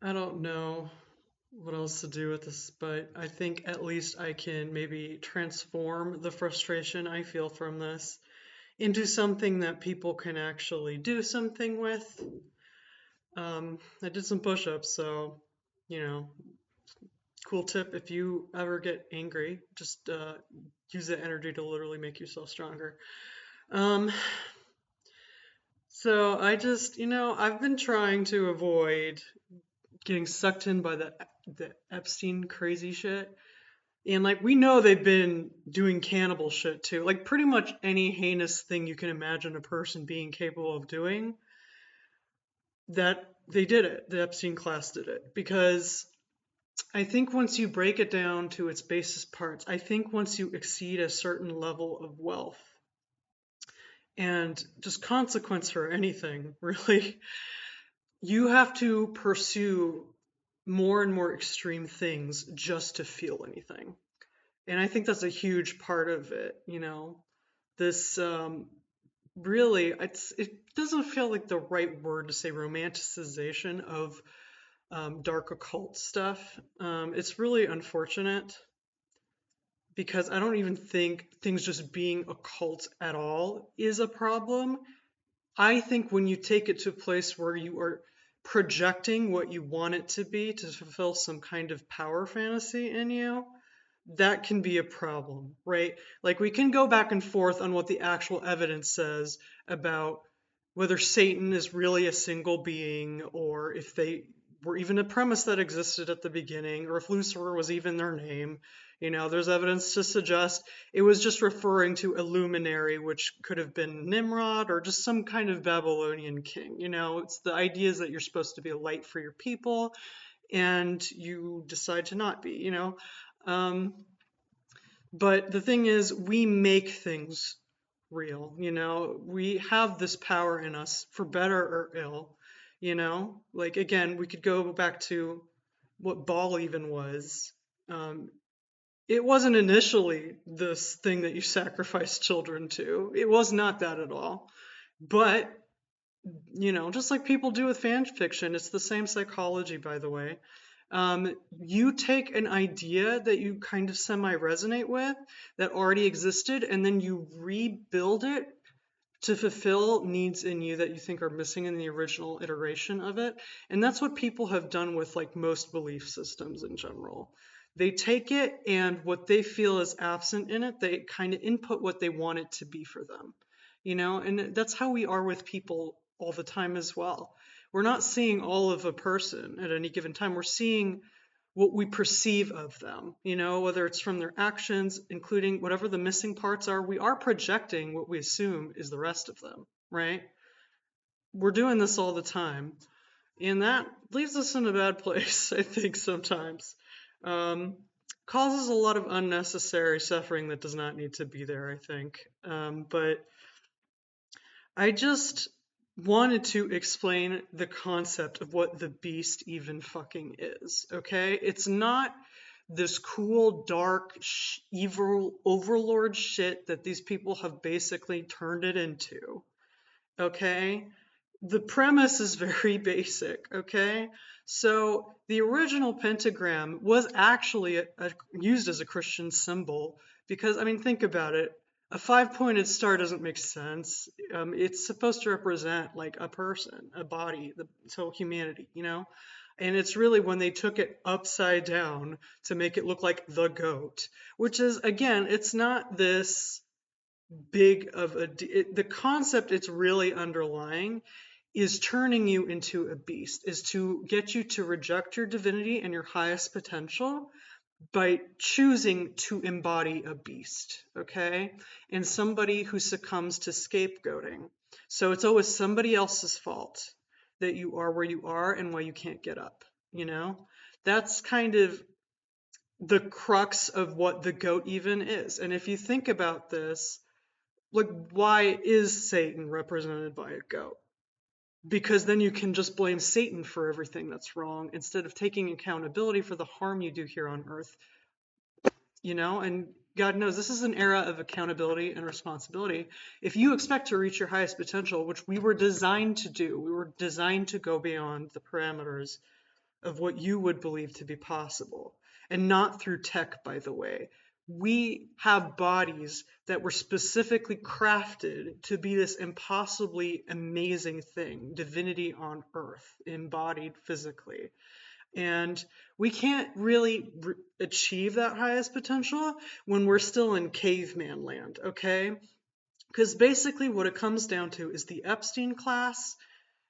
I don't know what else to do with this, but I think at least I can maybe transform the frustration I feel from this into something that people can actually do something with. I did some push-ups, so you know, cool tip if you ever get angry, just use that energy to literally make yourself stronger. Um, so I just, I've been trying to avoid getting sucked in by the Epstein crazy shit. And like we know they've been doing cannibal shit too. Like pretty much any heinous thing you can imagine a person being capable of doing, that they did it. The Epstein class did it. Because I think once you break it down to its basest parts, I think once you exceed a certain level of wealth and just consequence for anything, really, you have to pursue more and more extreme things just to feel anything. And I think that's a huge part of it. This really, it doesn't feel like the right word to say romanticization of dark occult stuff. It's really unfortunate because I don't even think things just being occult at all is a problem. I think when you take it to a place where you are projecting what you want it to be to fulfill some kind of power fantasy in you, that can be a problem, right? Like we can go back and forth on what the actual evidence says about whether Satan is really a single being or if they were even a premise that existed at the beginning or if Lucifer was even their name. There's evidence to suggest it was just referring to a luminary, which could have been Nimrod or just some kind of Babylonian king. It's the ideas that you're supposed to be a light for your people and you decide to not be. Um, but the thing is, we make things real. We have this power in us for better or ill. Like, again, we could go back to what Baal even was. Um, it wasn't initially this thing that you sacrifice children to, it was not that at all. But, just like people do with fan fiction, it's the same psychology, by the way. You take an idea that you kind of semi resonate with that already existed, and then you rebuild it to fulfill needs in you that you think are missing in the original iteration of it. And that's what people have done with like most belief systems in general. They take it and what they feel is absent in it, they kind of input what they want it to be for them. And that's how we are with people all the time as well. We're not seeing all of a person at any given time. We're seeing what we perceive of them, whether it's from their actions, including whatever the missing parts are, we are projecting what we assume is the rest of them, right? We're doing this all the time. And that leaves us in a bad place, I think, sometimes. Um, Causes a lot of unnecessary suffering that does not need to be there, I think. But I just wanted to explain the concept of what the beast even fucking is, okay? It's not this cool, dark, evil overlord shit that these people have basically turned it into, okay? The premise is very basic, okay? So the original pentagram was actually used as a Christian symbol because, I mean, think about it. A five-pointed star doesn't make sense. It's supposed to represent like a person, a body, so humanity. And it's really when they took it upside down to make it look like the goat, which is, again, it's not this big of the concept it's really underlying is turning you into a beast, is to get you to reject your divinity and your highest potential by choosing to embody a beast, okay? And somebody who succumbs to scapegoating. So it's always somebody else's fault that you are where you are and why you can't get up, you know? That's kind of the crux of what the goat even is. And if you think about this, like, why is Satan represented by a goat? Because then you can just blame Satan for everything that's wrong instead of taking accountability for the harm you do here on earth. And God knows this is an era of accountability and responsibility. If you expect to reach your highest potential, which we were designed to do, we were designed to go beyond the parameters of what you would believe to be possible, and not through tech, by the way. We have bodies that were specifically crafted to be this impossibly amazing thing, divinity on earth, embodied physically. And we can't really achieve that highest potential when we're still in caveman land, okay? Because basically what it comes down to is the Epstein class,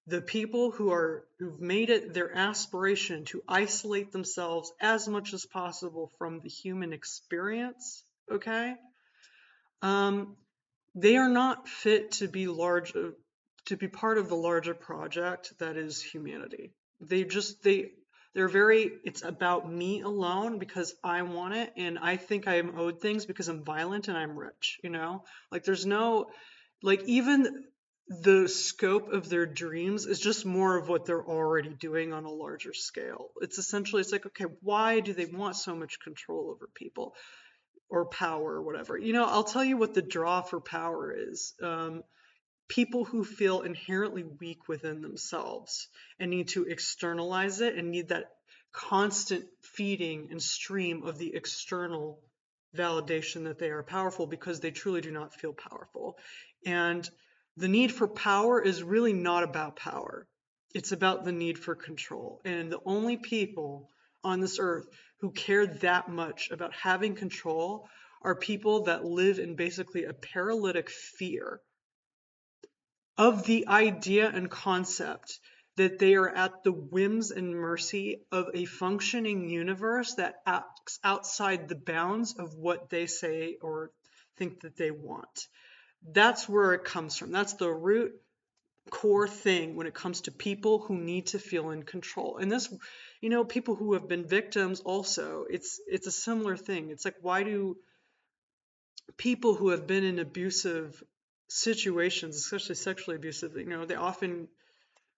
the people who've made it their aspiration to isolate themselves as much as possible from the human experience, okay? Um, they are not fit to be to be part of the larger project that is humanity. They're very, it's about me alone because I want it, and I think I am owed things because I'm violent and I'm rich, you know? Like there's no, like even the scope of their dreams is just more of what they're already doing on a larger scale. It's essentially, it's like, okay, why do they want so much control over people or power or whatever? You know, I'll tell you what the draw for power is. People who feel inherently weak within themselves and need to externalize it and need that constant feeding and stream of the external validation that they are powerful because they truly do not feel powerful. And the need for power is really not about power. It's about the need for control. And the only people on this earth who care that much about having control are people that live in basically a paralytic fear of the idea and concept that they are at the whims and mercy of a functioning universe that acts outside the bounds of what they say or think that they want. That's where it comes from. That's the root core thing when it comes to people who need to feel in control. And this, you know, people who have been victims also, it's a similar thing. It's like, why do people who have been in abusive situations, especially sexually abusive, you know, they often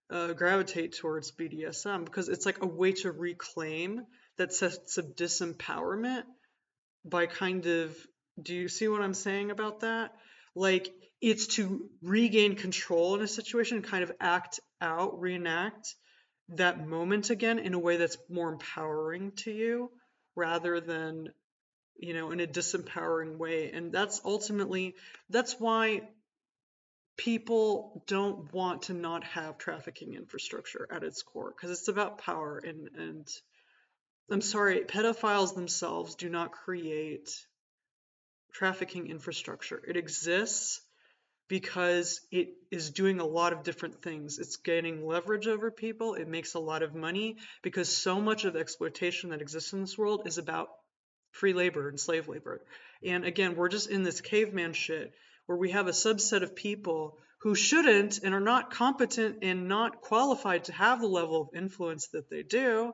gravitate towards BDSM because it's like a way to reclaim that sense of disempowerment by kind of, do you see what I'm saying about that? Like, it's to regain control in a situation, kind of act out, reenact that moment again in a way that's more empowering to you rather than, you know, in a disempowering way. And that's ultimately, that's why people don't want to not have trafficking infrastructure at its core because it's about power. And I'm sorry, pedophiles themselves do not create trafficking infrastructure. It exists because it is doing a lot of different things. It's gaining leverage over people. It makes a lot of money because so much of the exploitation that exists in this world is about free labor and slave labor. And again, we're just in this caveman shit where we have a subset of people who shouldn't and are not competent and not qualified to have the level of influence that they do,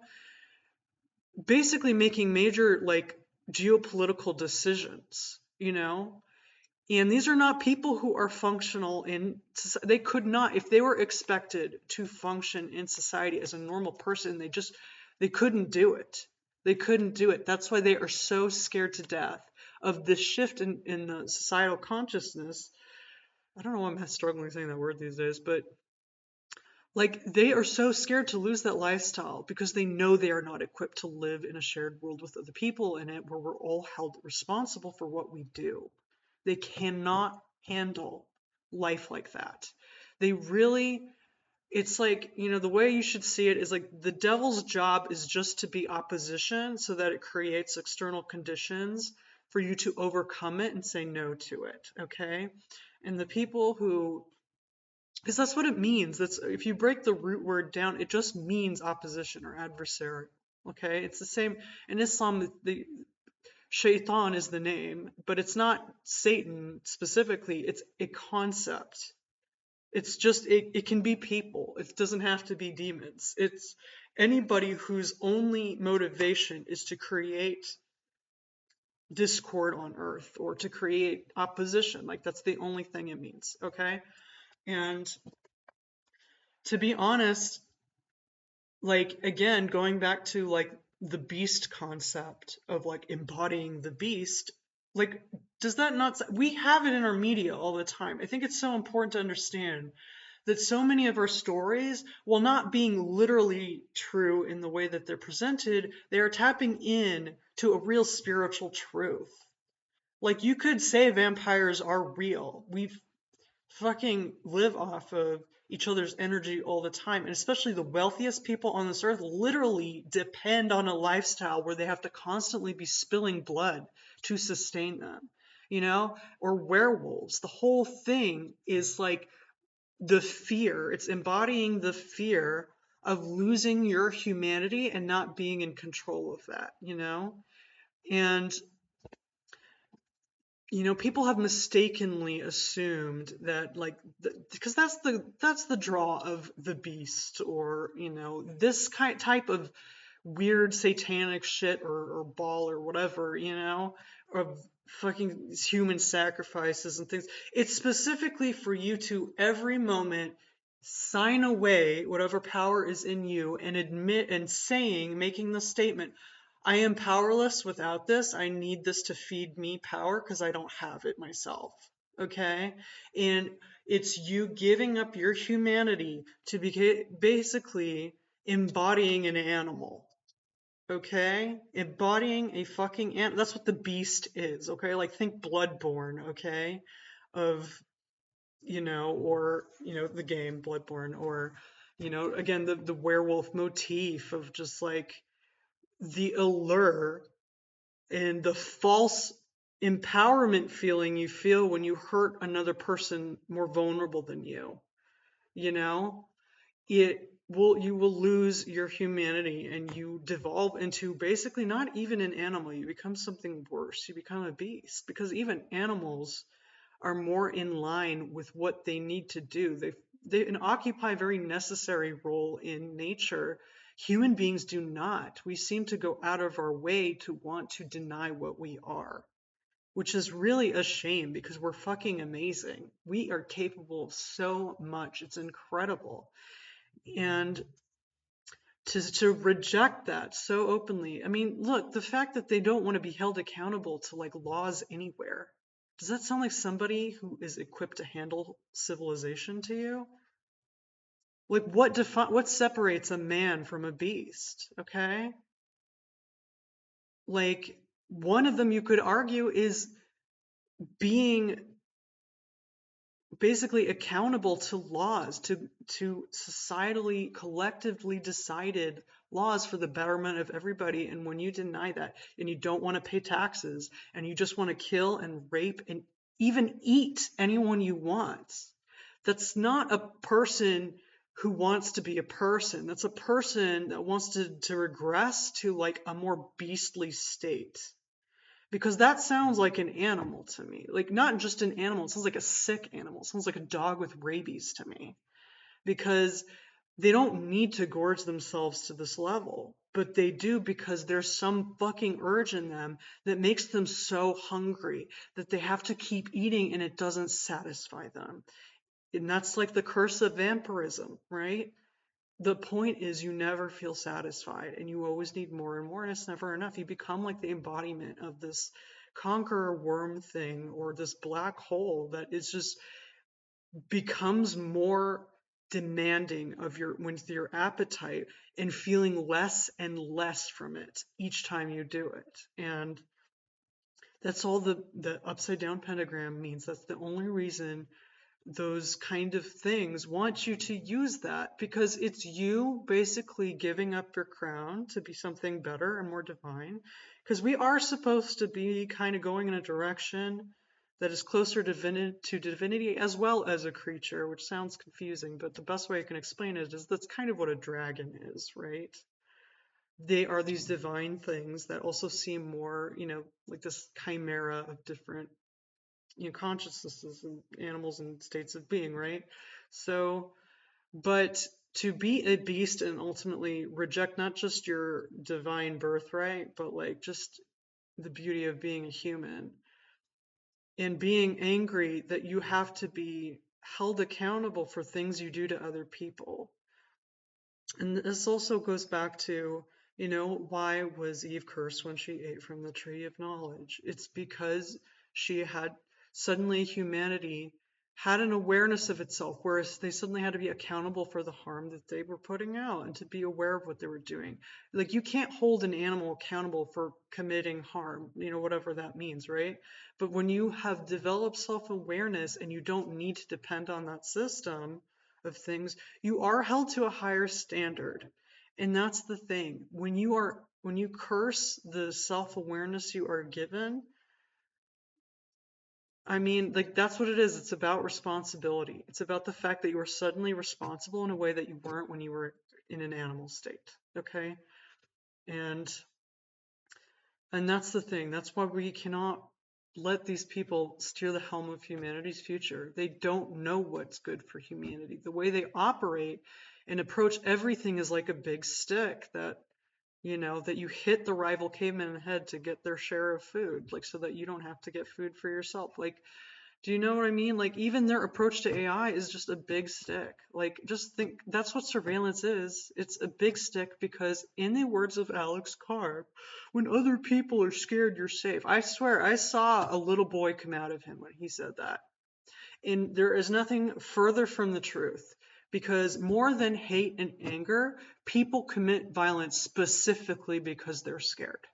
basically making major like geopolitical decisions, you know? And these are not people who are functional in society. They could not, if they were expected to function in society as a normal person, they couldn't do it. They couldn't do it. That's why they are so scared to death of this shift in the societal consciousness. I don't know why I'm struggling saying that word these days, but like they are so scared to lose that lifestyle because they know they are not equipped to live in a shared world with other people in it where we're all held responsible for what we do. They cannot handle life like that. They really, it's like, you know, the way you should see it is like the devil's job is just to be opposition so that it creates external conditions for you to overcome it and say no to it, okay? And the people who, because that's what it means. That's, if you break the root word down, it just means opposition or adversary. Okay, it's the same in Islam. The Shaitan is the name, but it's not Satan specifically. It's a concept. It's just it can be people. It doesn't have to be demons. It's anybody whose only motivation is to create discord on earth or to create opposition. Like that's the only thing it means. Okay, and to be honest, like again, going back to like the beast concept of like embodying the beast, like does that not, we have it in our media all the time. I think it's so important to understand that so many of our stories, while not being literally true in the way that they're presented, they are tapping in to a real spiritual truth. Like you could say vampires are real. We fucking live off of each other's energy all the time. And especially the wealthiest people on this earth literally depend on a lifestyle where they have to constantly be spilling blood to sustain them, or werewolves. The whole thing is like the fear, it's embodying the fear of losing your humanity and not being in control of that. And people have mistakenly assumed that like because that's the draw of the beast, or this type of weird satanic shit, or ball or whatever, of fucking human sacrifices and things. It's specifically for you to every moment sign away whatever power is in you and admit and making the statement, I am powerless without this. I need this to feed me power because I don't have it myself. Okay? And it's you giving up your humanity to be basically embodying an animal. Okay? Embodying a fucking animal. That's what the beast is. Okay? Like think Bloodborne. Okay? Of, or, the game Bloodborne, or, again, the werewolf motif of just like the allure and the false empowerment feeling you feel when you hurt another person more vulnerable than you know you will lose your humanity and you devolve into basically not even an animal. You become something worse. You become a beast, because even animals are more in line with what they need to do. They occupy a very necessary role in nature. Human beings do not. We seem to go out of our way to want to deny what we are, which is really a shame because we're fucking amazing. We are capable of so much. It's incredible. And to reject that so openly. I mean, look, the fact that they don't want to be held accountable to like laws anywhere. Does that sound like somebody who is equipped to handle civilization to you? Like what separates a man from a beast, okay? Like one of them you could argue is being basically accountable to laws, to societally collectively decided laws for the betterment of everybody. And when you deny that and you don't want to pay taxes and you just want to kill and rape and even eat anyone you want, that's not a person who wants to be a person. That's a person that wants to regress to like a more beastly state, because that sounds like an animal to me. Like not just an animal, it sounds like a sick animal. It sounds like a dog with rabies to me. Because they don't need to gorge themselves to this level, but they do because there's some fucking urge in them that makes them so hungry that they have to keep eating and it doesn't satisfy them. And that's like the curse of vampirism, right? The point is you never feel satisfied and you always need more and more, and it's never enough. You become like the embodiment of this conqueror worm thing, or this black hole that is just becomes more demanding of your appetite, and feeling less and less from it each time you do it. And that's all the upside down pentagram means. That's the only reason those kind of things want you to use that, because it's you basically giving up your crown to be something better and more divine. Because we are supposed to be kind of going in a direction that is closer to divinity as well as a creature, which sounds confusing, but the best way I can explain it is that's kind of what a dragon is, right? They are these divine things that also seem more, like this chimera of different consciousnesses and animals and states of being, right? So, but to be a beast and ultimately reject not just your divine birthright, but like just the beauty of being a human, and being angry that you have to be held accountable for things you do to other people. And this also goes back to, why was Eve cursed when she ate from the tree of knowledge? It's because she had suddenly humanity had an awareness of itself, whereas they suddenly had to be accountable for the harm that they were putting out and to be aware of what they were doing. Like, you can't hold an animal accountable for committing harm, whatever that means, right? But when you have developed self-awareness and you don't need to depend on that system of things, you are held to a higher standard. And that's the thing. When you curse the self-awareness you are given, I mean, like, that's what it is. It's about responsibility. It's about the fact that you are suddenly responsible in a way that you weren't when you were in an animal state. Okay? And that's the thing. That's why we cannot let these people steer the helm of humanity's future. They don't know what's good for humanity. The way they operate and approach everything is like a big stick that that you hit the rival caveman in the head to get their share of food, like, so that you don't have to get food for yourself. Like, do you know what I mean? Like, even their approach to AI is just a big stick. Like, just think, that's what surveillance is. It's a big stick because, in the words of Alex Carr, when other people are scared, you're safe. I swear, I saw a little boy come out of him when he said that. And there is nothing further from the truth. Because more than hate and anger, people commit violence specifically because they're scared,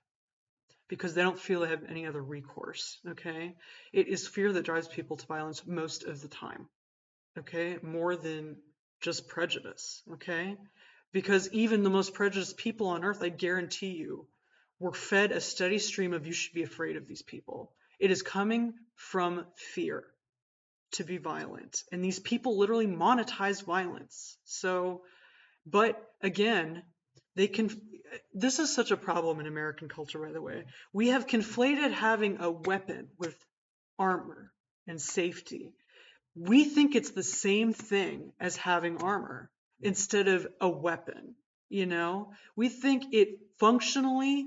because they don't feel they have any other recourse. Okay? It is fear that drives people to violence most of the time. Okay? More than just prejudice. Okay? Because even the most prejudiced people on earth, I guarantee you, were fed a steady stream of, you should be afraid of these people. It is coming from fear to be violent. And these people literally monetize violence. So, but again, they can. This is such a problem in American culture, by the way. We have conflated having a weapon with armor and safety. We think it's the same thing as having armor instead of a weapon. We think it functionally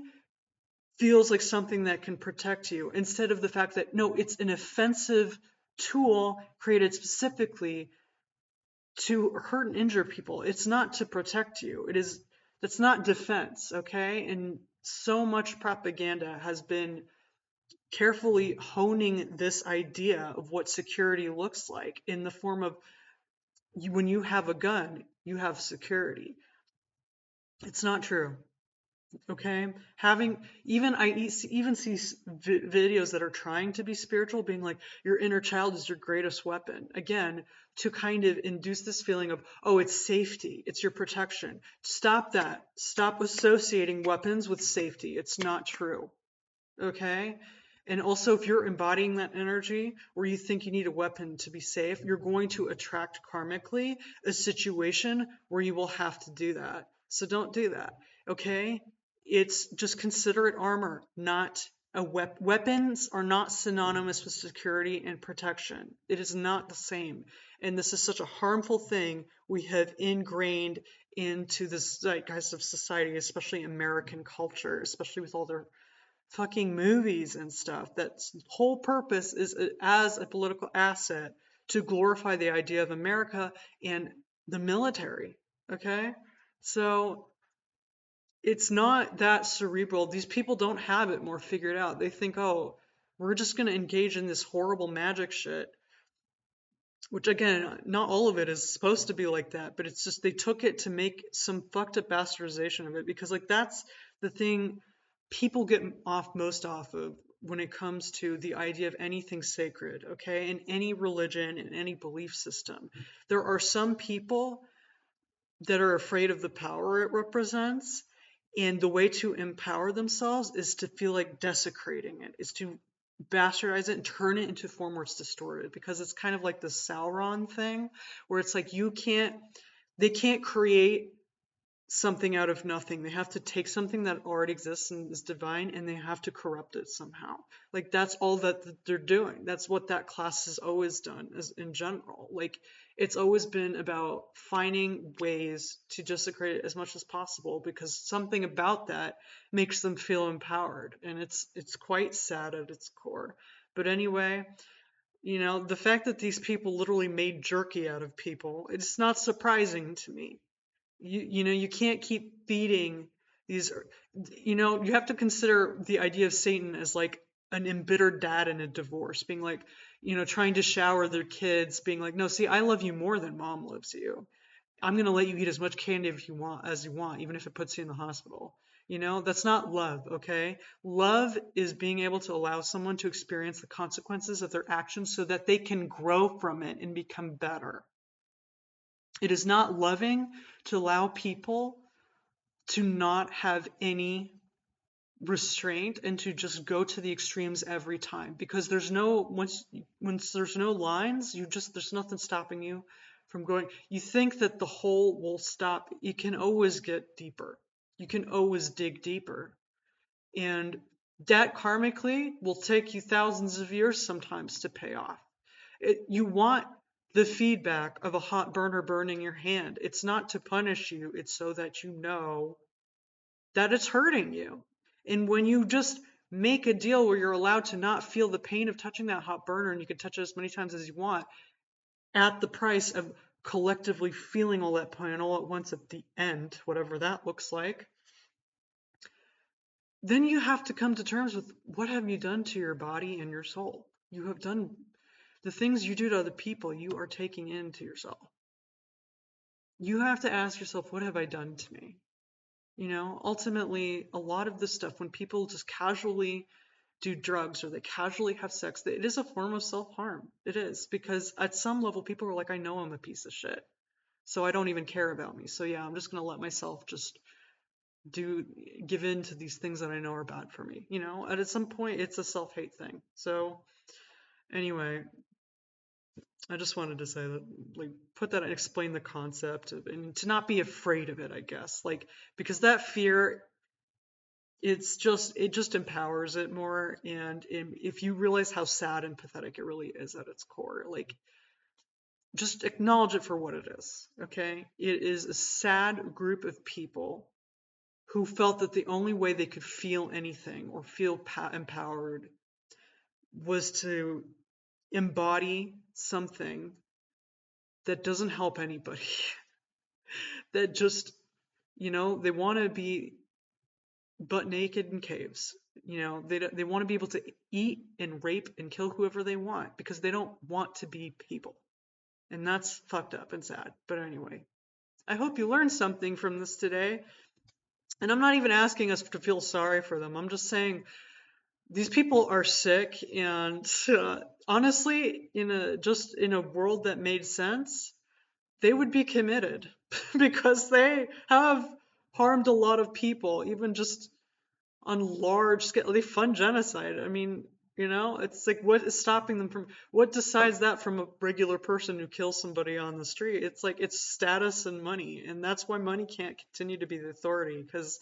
feels like something that can protect you, instead of the fact that, no, it's an offensive tool created specifically to hurt and injure people. It's not to protect you. That's not defense, okay? And so much propaganda has been carefully honing this idea of what security looks like in the form of, when you have a gun, you have security. It's not true. Okay, having even see videos that are trying to be spiritual, being like, your inner child is your greatest weapon, again, to kind of induce this feeling of, oh, it's safety, it's your protection. Stop that. Stop associating weapons with safety. It's not true. Okay? And also, if you're embodying that energy where you think you need a weapon to be safe, you're going to attract karmically a situation where you will have to do that. So don't do that. Okay? It's just, consider it armor, not a weapons are not synonymous with security and protection. It is not the same. And this is such a harmful thing we have ingrained into the zeitgeist of society, especially American culture, especially with all their fucking movies and stuff. That whole purpose is, as a political asset, to glorify the idea of America and the military. Okay? So it's not that cerebral. These people don't have it more figured out. They think, oh, we're just going to engage in this horrible magic shit, which, again, not all of it is supposed to be like that, but it's just they took it to make some fucked up bastardization of it, because, like, that's the thing people get most off of when it comes to the idea of anything sacred, okay, in any religion, in any belief system. There are some people that are afraid of the power it represents, and the way to empower themselves is to feel like desecrating it, is to bastardize it and turn it into a form where it's distorted, because it's kind of like the Sauron thing, where it's like they can't create something out of nothing. They have to take something that already exists and is divine, and they have to corrupt it somehow. Like, that's all that they're doing. That's what that class has always done, as in general. Like, it's always been about finding ways to desecrate it as much as possible, because something about that makes them feel empowered, and it's quite sad at its core. But anyway, the fact that these people literally made jerky out of people, it's not surprising to me. You can't keep feeding these. You have to consider the idea of Satan as like an embittered dad in a divorce, being like, trying to shower their kids, being like, no, see, I love you more than mom loves you. I'm going to let you eat as much candy if you want as you want, even if it puts you in the hospital. That's not love, okay? Love is being able to allow someone to experience the consequences of their actions so that they can grow from it and become better. It is not loving to allow people to not have any restraint and to just go to the extremes every time, because once there's no lines, there's nothing stopping you from going. You think that the hole will stop. You can always get deeper. You can always dig deeper. And that karmically will take you thousands of years sometimes to pay off. You want the feedback of a hot burner burning your hand. It's not to punish you, it's so that you know that it's hurting you. And when you just make a deal where you're allowed to not feel the pain of touching that hot burner, and you can touch it as many times as you want, at the price of collectively feeling all that pain all at once at the end, whatever that looks like, then you have to come to terms with, what have you done to your body and your soul? You have done the things you do to other people, you are taking into yourself. You have to ask yourself, what have I done to me? Ultimately, a lot of this stuff, when people just casually do drugs or they casually have sex, it is a form of self-harm. It is, because at some level, people are like, I know I'm a piece of shit, so I don't even care about me. So yeah, I'm just going to let myself just give in to these things that I know are bad for me. And at some point, it's a self-hate thing. So anyway, I just wanted to say that, like, put that and explain the concept and to not be afraid of it, I guess, like, because that fear, it just empowers it more. And if you realize how sad and pathetic it really is at its core, like, just acknowledge it for what it is. Okay, it is a sad group of people who felt that the only way they could feel anything or feel empowered was to embody something that doesn't help anybody. That just, they want to be butt naked in caves. They want to be able to eat and rape and kill whoever they want because they don't want to be people. And that's fucked up and sad. But anyway, I hope you learned something from this today. And I'm not even asking us to feel sorry for them. I'm just saying these people are sick, and honestly, in a world that made sense, they would be committed because they have harmed a lot of people, even just on large scale. They fund genocide. I mean, it's like, what is stopping them from, what decides that from a regular person who kills somebody on the street? It's like, it's status and money. And that's why money can't continue to be the authority, because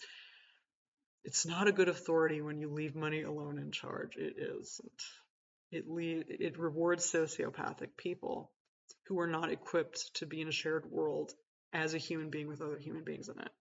it's not a good authority when you leave money alone in charge. It isn't. It rewards sociopathic people who are not equipped to be in a shared world as a human being with other human beings in it.